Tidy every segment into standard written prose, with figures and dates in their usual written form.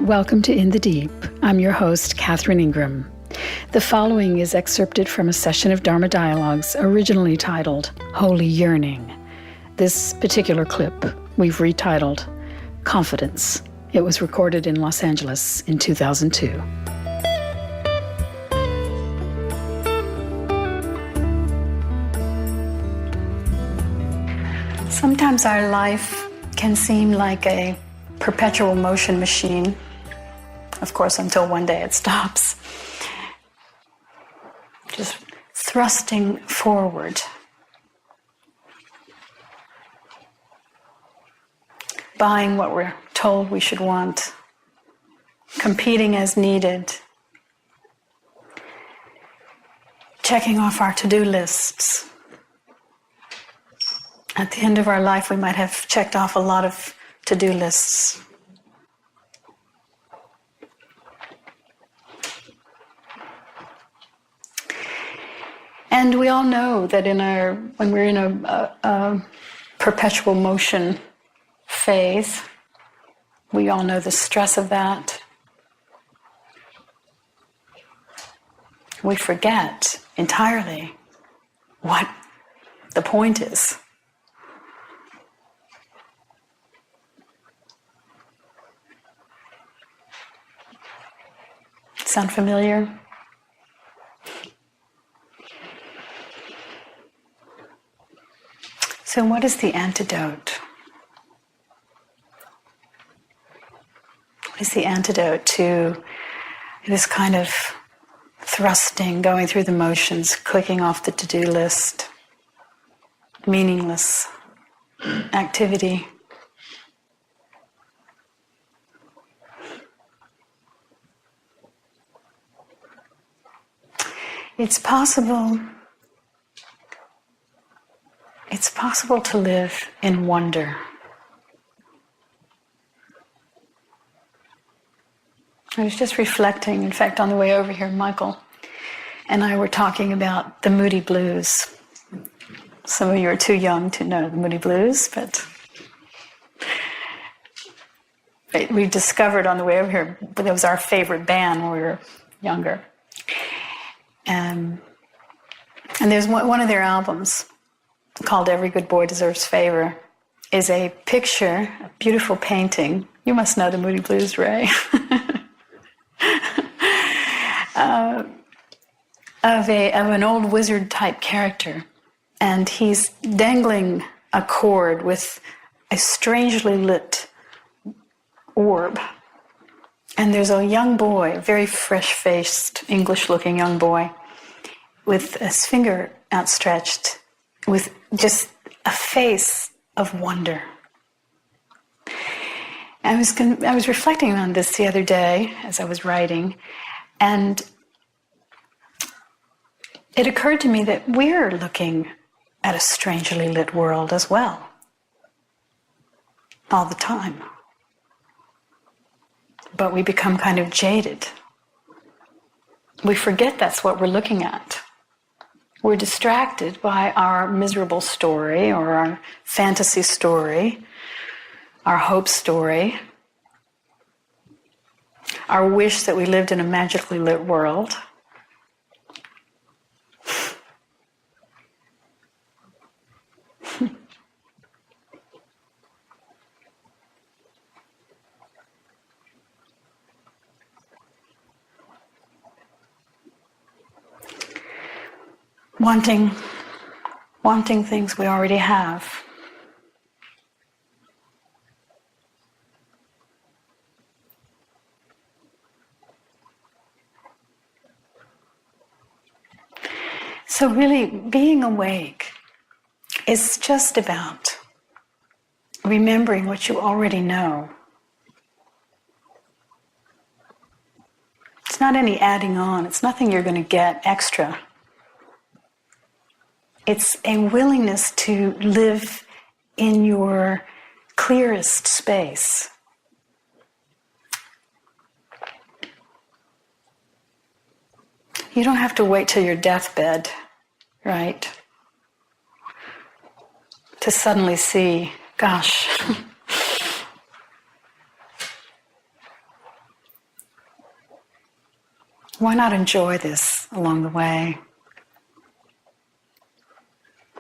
Welcome to In the Deep. I'm your host, Catherine Ingram. The following is excerpted from a session of Dharma Dialogues originally titled Holy Yearning. This particular clip we've retitled Confidence. It was recorded in Los Angeles in 2002. Sometimes our life can seem like a perpetual motion machine. Of course, until one day it stops. Just thrusting forward. Buying what we're told we should want. Competing as needed. Checking off our to-do lists. At the end of our life, we might have checked off a lot of to-do lists. And we all know that when we're in a perpetual motion phase, we all know the stress of that. We forget entirely what the point is. Sound familiar? So what is the antidote? What is the antidote to this kind of thrusting, going through the motions, clicking off the to-do list, meaningless activity? It's possible to live in wonder. I was just reflecting, in fact, on the way over here, Michael and I were talking about the Moody Blues. Some of you are too young to know the Moody Blues, but we discovered on the way over here, that was our favorite band when we were younger. And there's one of their albums called Every Good Boy Deserves Favor, is a picture, a beautiful painting. You must know the Moody Blues, Ray. of an old wizard type character. And he's dangling a cord with a strangely lit orb. And there's a young boy, a very fresh-faced, English-looking young boy, with his finger outstretched, with just a face of wonder. I was reflecting on this the other day as I was writing, and it occurred to me that we're looking at a strangely lit world as well, all the time. But we become kind of jaded. We forget that's what we're looking at. We're distracted by our miserable story or our fantasy story, our hope story, our wish that we lived in a magically lit world. Wanting things we already have. So really, being awake is just about remembering what you already know. It's not any adding on. It's nothing you're going to get extra. It's a willingness to live in your clearest space. You don't have to wait till your deathbed, right? To suddenly see, gosh, Why not enjoy this along the way?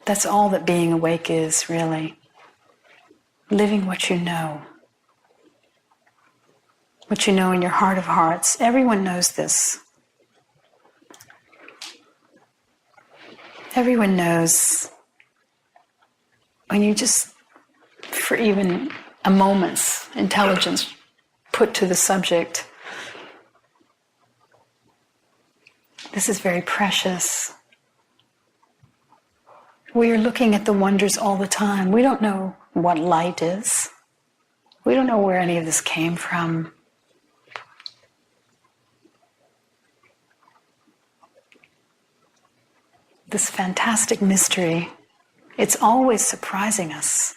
That's all that being awake is, really. Living what you know. What you know in your heart of hearts. Everyone knows this. Everyone knows when you just, for even a moment's intelligence put to the subject, this is very precious. We are looking at the wonders all the time. We don't know what light is. We don't know where any of this came from. This fantastic mystery, it's always surprising us.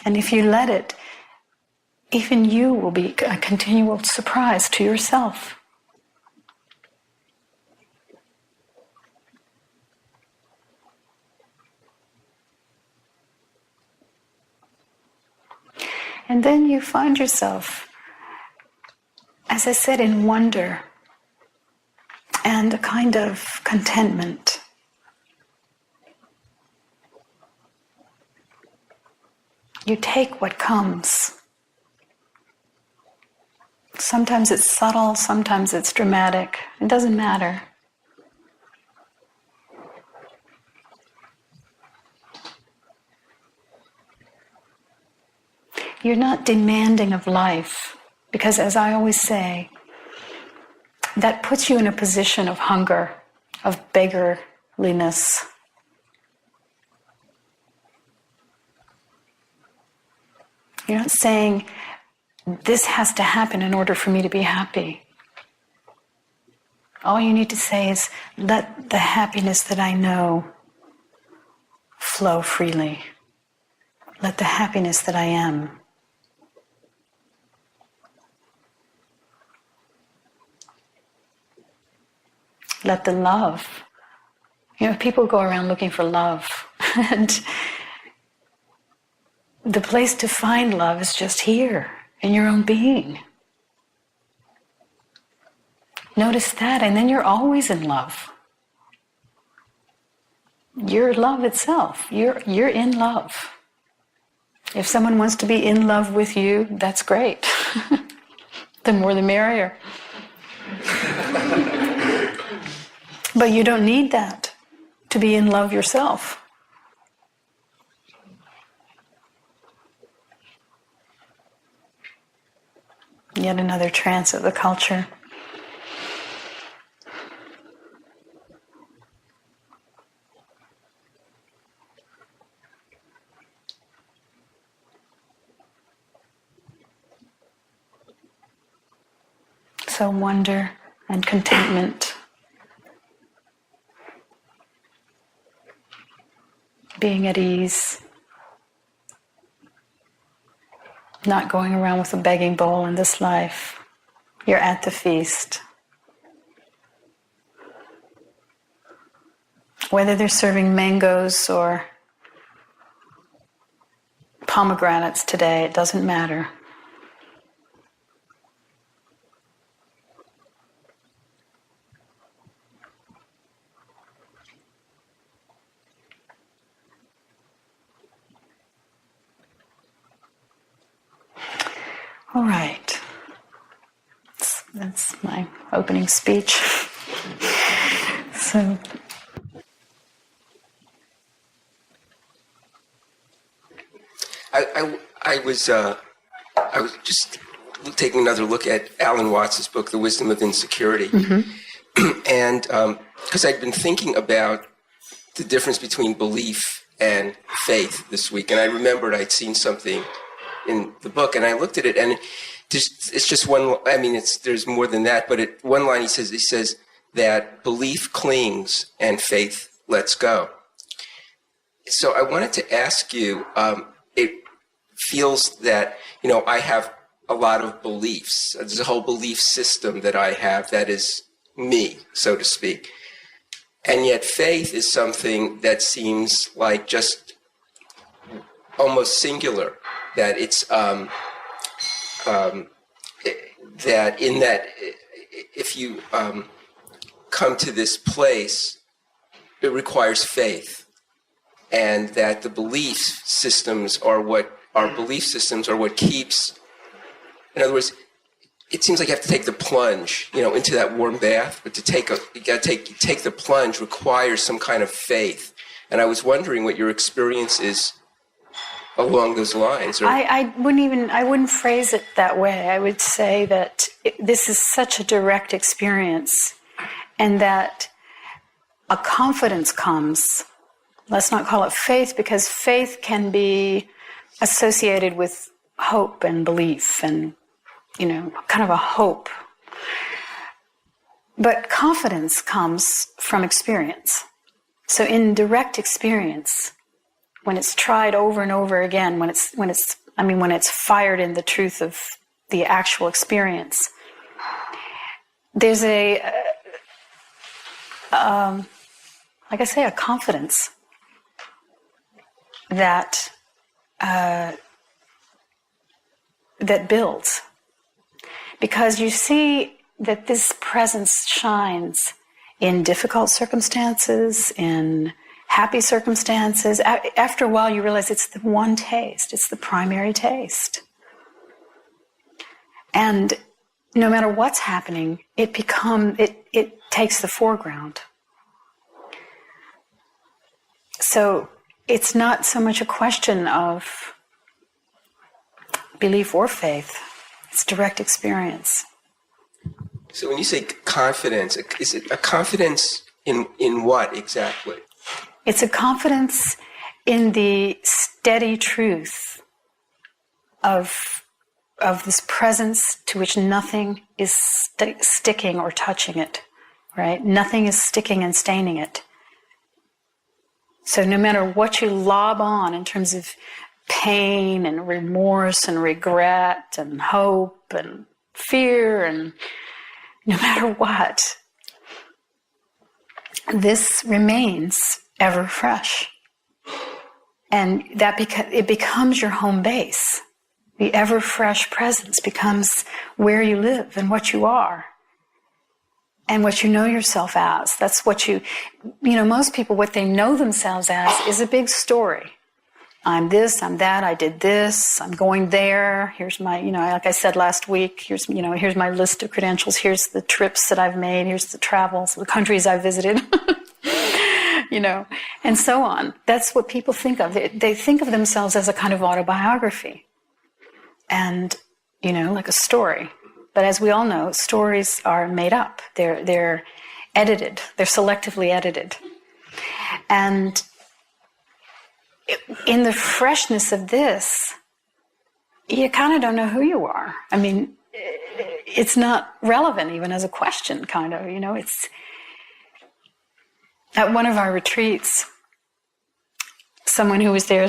And if you let it, even you will be a continual surprise to yourself. And then you find yourself, as I said, in wonder and a kind of contentment. You take what comes. Sometimes it's subtle, sometimes it's dramatic. It doesn't matter. You're not demanding of life, because as I always say, that puts you in a position of hunger, of beggarliness. You're not saying, this has to happen in order for me to be happy. All you need to say is, let the happiness that I know flow freely. Let the happiness that I am. Let the love. People go around looking for love. And the place to find love is just here, in your own being. Notice that, and then you're always in love. You're love itself. You're in love. If someone wants to be in love with you, that's great. The more the merrier. But you don't need that to be in love yourself. Yet another trance of the culture. So wonder and contentment. Being at ease. Not going around with a begging bowl in this life. You're at the feast. Whether they're serving mangoes or pomegranates today, it doesn't matter. All right. That's my opening speech. So, I was just taking another look at Alan Watts' book, The Wisdom of Insecurity. Mm-hmm. And because I'd been thinking about the difference between belief and faith this week, and I remembered I'd seen something in the book, and I looked at it, and it's just one. I mean, there's more than that, but one line he says that belief clings and faith lets go. So I wanted to ask you. It feels that I have a lot of beliefs. There's a whole belief system that I have that is me, so to speak, and yet faith is something that seems like just almost singular, that it's that in that if you come to this place, it requires faith, and that the belief systems are what keeps. In other words, it seems like you have to take the plunge, into that warm bath. But to take the plunge requires some kind of faith. And I was wondering what your experience is along those lines. I wouldn't phrase it that way. I would say that this is such a direct experience, and that a confidence comes. Let's not call it faith, because faith can be associated with hope and belief and, kind of a hope. But confidence comes from experience. So in direct experience, when it's tried over and over again, when it's fired in the truth of the actual experience, there's like I say, a confidence that builds, because you see that this presence shines in difficult circumstances, in happy circumstances. After a while, you realize it's the one taste. It's the primary taste. And no matter what's happening, it takes the foreground. So it's not so much a question of belief or faith. It's direct experience. So when you say confidence, is it a confidence in what exactly? It's a confidence in the steady truth of this presence to which nothing is sticking or touching it, right? Nothing is sticking and staining it. So no matter what you lob on in terms of pain and remorse and regret and hope and fear, and no matter what, this remains ever fresh. And it becomes your home base. The ever fresh presence becomes where you live and what you are and what you know yourself as. That's what most people, what they know themselves as is a big story. I'm this, I'm that, I did this, I'm going there. Here's my, like I said last week, here's my list of credentials. Here's the trips that I've made. Here's the travels, the countries I've visited, and so on. That's what people think of. They think of themselves as a kind of autobiography and, like a story. But as we all know, stories are made up. They're edited. They're selectively edited. And in the freshness of this, you kind of don't know who you are. I mean, it's not relevant even as a question, kind of. It's at one of our retreats, someone who was there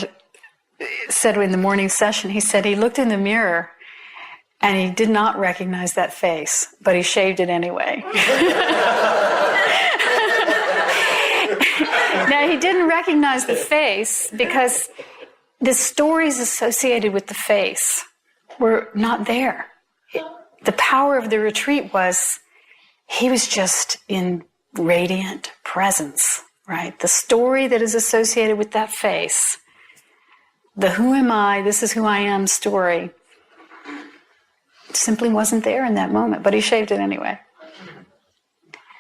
said in the morning session, he said he looked in the mirror and he did not recognize that face, but he shaved it anyway. Now, he didn't recognize the face because the stories associated with the face were not there. The power of the retreat was he was just in radiant presence, right? The story that is associated with that face, the who am I, this is who I am story, simply wasn't there in that moment, but he shaved it anyway.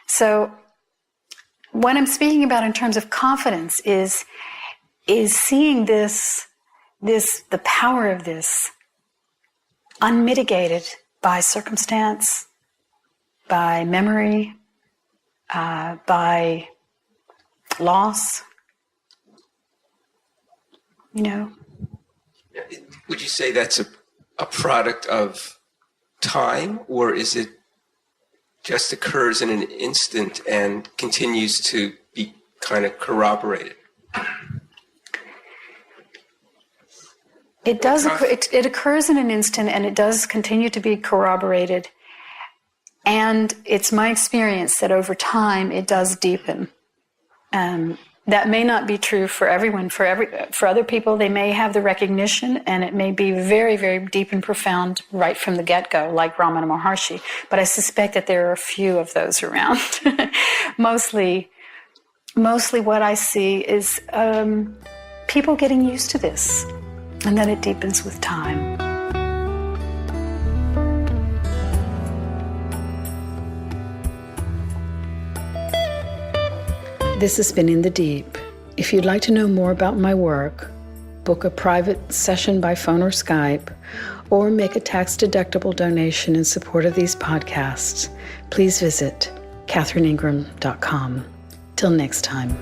So what I'm speaking about in terms of confidence is seeing the power of this unmitigated by circumstance, by memory, by loss, Would you say that's a product of time, or is it just occurs in an instant and continues to be kind of corroborated? It does. It occurs in an instant, and it does continue to be corroborated. And it's my experience that over time it does deepen. That may not be true for everyone. For other people, they may have the recognition, and it may be very, very deep and profound right from the get-go, like Ramana Maharshi. But I suspect that there are a few of those around. Mostly what I see is people getting used to this, and then it deepens with time. This has been In the Deep. If you'd like to know more about my work, book a private session by phone or Skype, or make a tax-deductible donation in support of these podcasts, please visit katherineingram.com. Till next time.